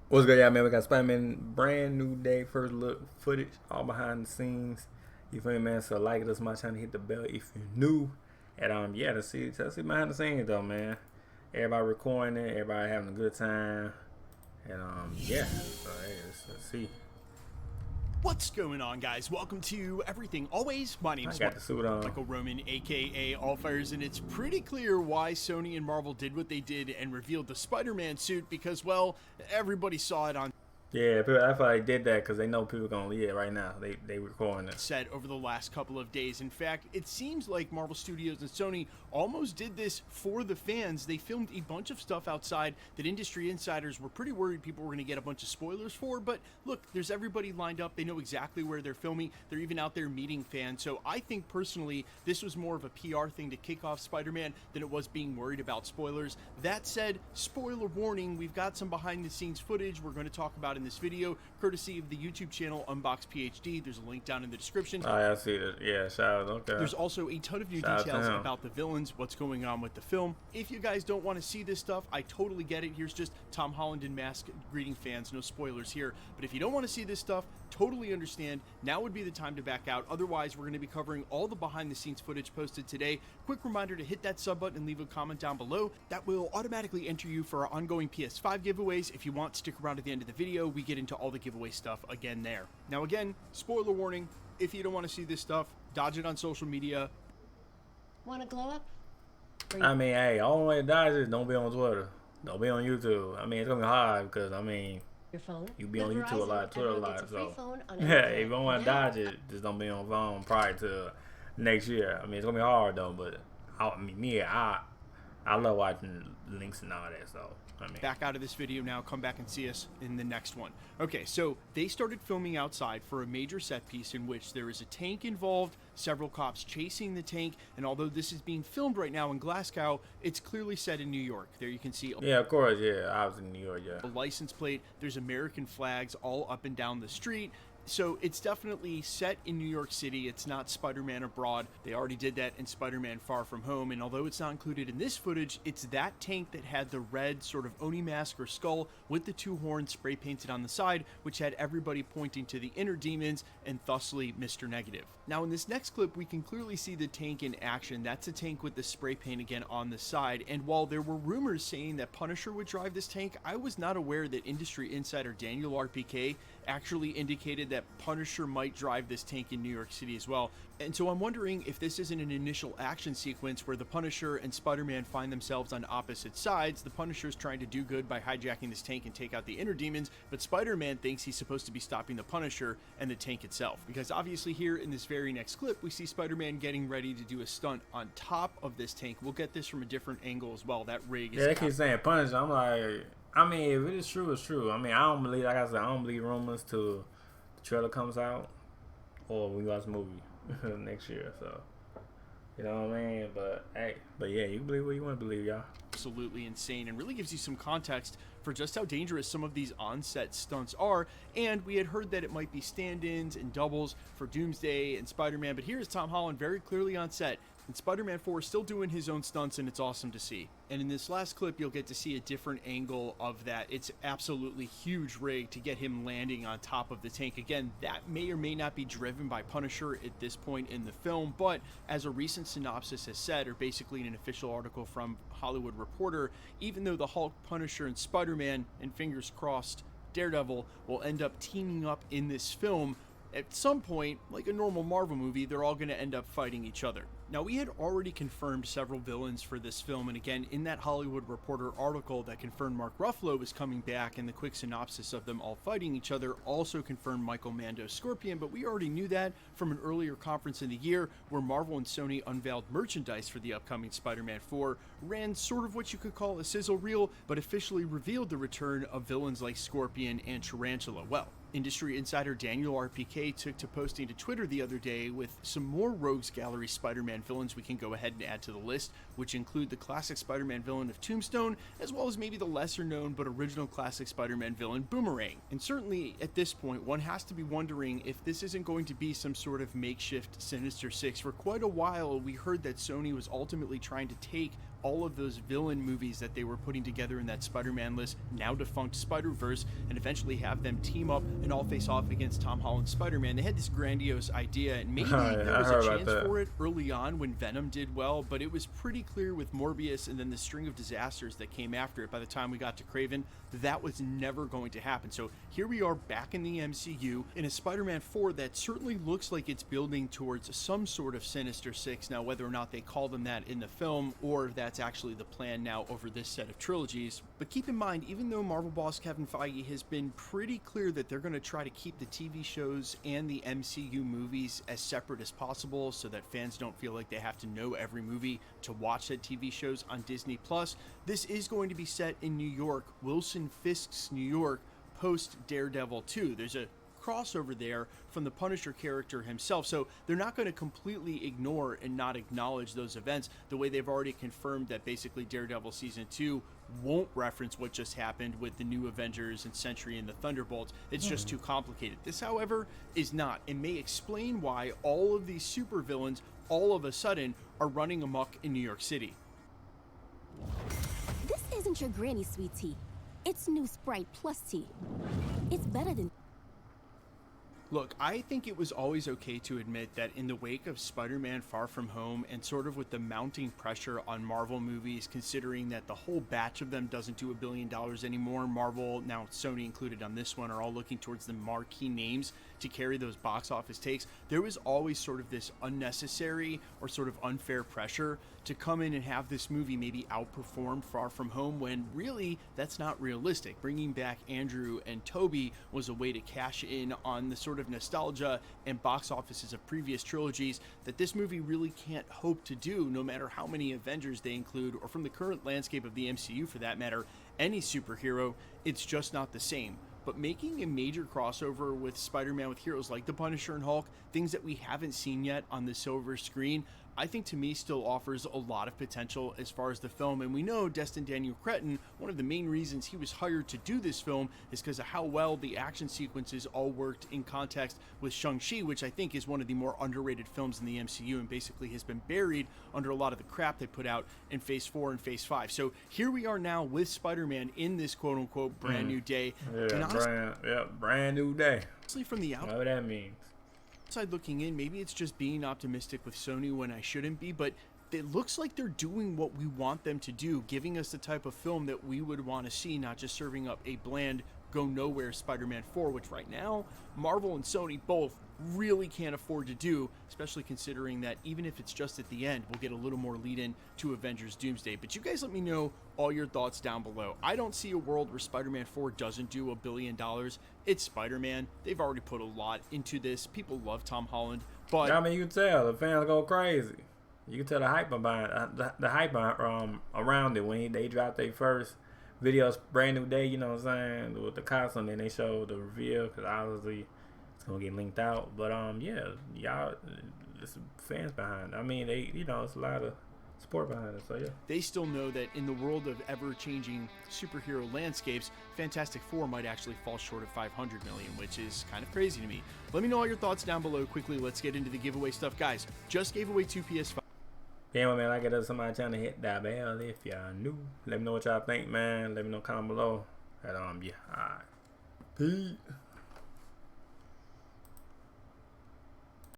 What's good, y'all, man? We got Spider-Man brand new day, first look footage, all behind the scenes. You feel me, man? So like it as much, trying to hit the bell if you're new. And yeah, let's see behind the scenes though, man. Everybody recording it, everybody having a good time. And yeah. So hey, let's see. What's going on, guys? Welcome to Everything Always. My name's Michael Roman, aka Allfires, and it's pretty clear why Sony and Marvel did what they did and revealed the Spider-Man suit because, well, everybody saw it on Yeah, I feel like they did that because they know people gonna leave it right now. They recording it. Set over the last couple of days. In fact, it seems like Marvel Studios and Sony almost did this for the fans. They filmed a bunch of stuff outside that industry insiders were pretty worried people were going to get a bunch of spoilers for. But look, there's everybody lined up. They know exactly where they're filming. They're even out there meeting fans. So I think personally, this was more of a PR thing to kick off Spider-Man than it was being worried about spoilers. That said, spoiler warning, we've got some behind the scenes footage we're going to talk about in this video, courtesy of the YouTube channel Unbox PhD. There's a link down in the description. Oh, I see that. Yeah, shout out. Okay. There's also a ton of new details about the villains, what's going on with the film. If you guys don't want to see this stuff, I totally get it. Here's just Tom Holland in mask greeting fans. No spoilers here. But if you don't want to see this stuff, totally understand. Now would be the time to back out. Otherwise, we're going to be covering all the behind the scenes footage posted today. Quick reminder to hit that sub button and leave a comment down below. That will automatically enter you for our ongoing PS5 giveaways. If you want, stick around at the end of the video. We get into all the giveaway stuff again there. Now again, spoiler warning, if you don't want to see this stuff, dodge it on social media. Want to glow up? I mean, hey, all the way to dodge it, don't be on Twitter. Don't be on YouTube. I mean, it's gonna be hard because I mean, your phone. You be on YouTube a lot, Twitter a lot, so yeah, if you don't want to dodge it, just don't be on phone prior to next year. I mean, it's gonna be hard though, but I love watching links and all that, so I mean. Back out of this video now, come back and see us in the next one. Okay, so they started filming outside for a major set piece in which there is a tank involved, several cops chasing the tank, and although this is being filmed right now in Glasgow, it's clearly set in New York. There you can see. Yeah, of course, yeah, I was in New York, yeah. A license plate, there's American flags all up and down the street. So it's definitely set in New York City. It's not Spider-Man Abroad. They already did that in Spider-Man Far From Home. And although it's not included in this footage, it's that tank that had the red sort of Oni mask or skull with the two horns spray painted on the side, which had everybody pointing to the inner demons and thusly Mr. Negative. Now in this next clip, we can clearly see the tank in action. That's a tank with the spray paint again on the side. And while there were rumors saying that Punisher would drive this tank, I was not aware that industry insider Daniel RPK actually indicated that Punisher might drive this tank in New York City as well. And so I'm wondering if this isn't an initial action sequence where the Punisher and Spider-Man find themselves on opposite sides. The Punisher's trying to do good by hijacking this tank and take out the inner demons, but Spider-Man thinks he's supposed to be stopping the Punisher and the tank itself. Because obviously here in this very next clip, we see Spider-Man getting ready to do a stunt on top of this tank. We'll get this from a different angle as well. That rig is... Yeah, they keep saying Punisher. I'm like... I mean, if it is true, it's true. I mean, I don't believe, like I said, I don't believe rumors till the trailer comes out or we watch the movie next year. So, you know what I mean? But, hey, yeah, you can believe what you want to believe, y'all. Absolutely insane and really gives you some context for just how dangerous some of these on-set stunts are. And we had heard that it might be stand-ins and doubles for Doomsday and Spider-Man, but here's Tom Holland very clearly on set. And Spider-Man 4 is still doing his own stunts, and it's awesome to see. And in this last clip, you'll get to see a different angle of that. It's absolutely huge rig to get him landing on top of the tank. Again, that may or may not be driven by Punisher at this point in the film, but as a recent synopsis has said, or basically in an official article from Hollywood Reporter, even though the Hulk, Punisher, and Spider-Man, and fingers crossed, Daredevil, will end up teaming up in this film, at some point, like a normal Marvel movie, they're all going to end up fighting each other. Now, we had already confirmed several villains for this film, and again, in that Hollywood Reporter article that confirmed Mark Ruffalo was coming back, and the quick synopsis of them all fighting each other also confirmed Michael Mando's Scorpion, but we already knew that from an earlier conference in the year where Marvel and Sony unveiled merchandise for the upcoming Spider-Man 4, ran sort of what you could call a sizzle reel, but officially revealed the return of villains like Scorpion and Tarantula. Well, industry insider Daniel RPK took to posting to Twitter the other day with some more Rogues Gallery Spider-Man villains we can go ahead and add to the list, which include the classic Spider-Man villain of Tombstone, as well as maybe the lesser known but original classic Spider-Man villain Boomerang. And certainly at this point, one has to be wondering if this isn't going to be some sort of makeshift Sinister Six. For quite a while, we heard that Sony was ultimately trying to take all of those villain movies that they were putting together in that Spider-Man list, now defunct Spider-Verse, and eventually have them team up and all face off against Tom Holland's Spider-Man. They had this grandiose idea, and maybe there was a chance for it early on when Venom did well, but it was pretty clear with Morbius and then the string of disasters that came after it by the time we got to Kraven, that was never going to happen. So here we are back in the MCU in a Spider-Man 4 that certainly looks like it's building towards some sort of Sinister Six. Now, whether or not they call them that in the film or if that's actually the plan now over this set of trilogies. But keep in mind, even though Marvel boss Kevin Feige has been pretty clear that they're going to try to keep the TV shows and the MCU movies as separate as possible so that fans don't feel like they have to know every movie to watch said TV shows on Disney Plus, this is going to be set in New York, Wilson Fisk's New York, post Daredevil 2. There's a crossover there from the Punisher character himself, so they're not going to completely ignore and not acknowledge those events the way they've already confirmed that basically Daredevil season 2 won't reference what just happened with the new Avengers and Sentry and the Thunderbolts. It's just too complicated. This, however, is not, and may explain why all of these supervillains all of a sudden are running amok in New York City. This isn't your granny sweet tea. It's new Sprite Plus tea. It's better than... Look, I think it was always okay to admit that in the wake of Spider-Man Far From Home and sort of with the mounting pressure on Marvel movies, considering that the whole batch of them doesn't do $1 billion anymore, Marvel, now Sony included on this one, are all looking towards the marquee names to carry those box office takes, there was always sort of this unnecessary or sort of unfair pressure to come in and have this movie maybe outperform Far From Home when really that's not realistic. Bringing back Andrew and Toby was a way to cash in on the sort of nostalgia and box offices of previous trilogies that this movie really can't hope to do, no matter how many Avengers they include, or from the current landscape of the MCU for that matter, any superhero, it's just not the same. But making a major crossover with Spider-Man with heroes like the Punisher and Hulk, things that we haven't seen yet on the silver screen, I think to me still offers a lot of potential as far as the film. And we know Destin Daniel Cretton, one of the main reasons he was hired to do this film is because of how well the action sequences all worked in context with Shang-Chi, which I think is one of the more underrated films in the MCU and basically has been buried under a lot of the crap they put out in Phase 4 and Phase 5. So here we are now with Spider-Man in this quote-unquote brand new day. Brand new day. Honestly, from the Whatever that means. Outside looking in, maybe it's just being optimistic with Sony when I shouldn't be, but it looks like they're doing what we want them to do, giving us the type of film that we would want to see, not just serving up a bland go nowhere Spider-Man 4, which right now Marvel and Sony both really can't afford to do, especially considering that even if it's just at the end, we'll get a little more lead in to Avengers Doomsday. But you guys let me know all your thoughts down below. I don't see a world where Spider-Man 4 doesn't do $1 billion. It's Spider-Man. They've already put a lot into this. People love Tom Holland, but I mean, you can tell the fans go crazy. You can tell the hype about the hype around it when they dropped their first videos, brand new day. You know what I'm saying, with the costume. Then they showed the reveal because obviously it's gonna get linked out. But yeah, y'all, there's fans behind it. I mean, they, you know, it's a lot of support behind it. So yeah, they still know that in the world of ever-changing superhero landscapes, Fantastic Four might actually fall short of 500 million, which is kind of crazy to me. Let me know all your thoughts down below. Quickly, let's get into the giveaway stuff, guys. Just gave away 2 PS5. Yeah, man, like it does somebody trying to hit that bell if y'all new. Let me know what y'all think, man. Let me know comment below. And yeah, alright. Peace.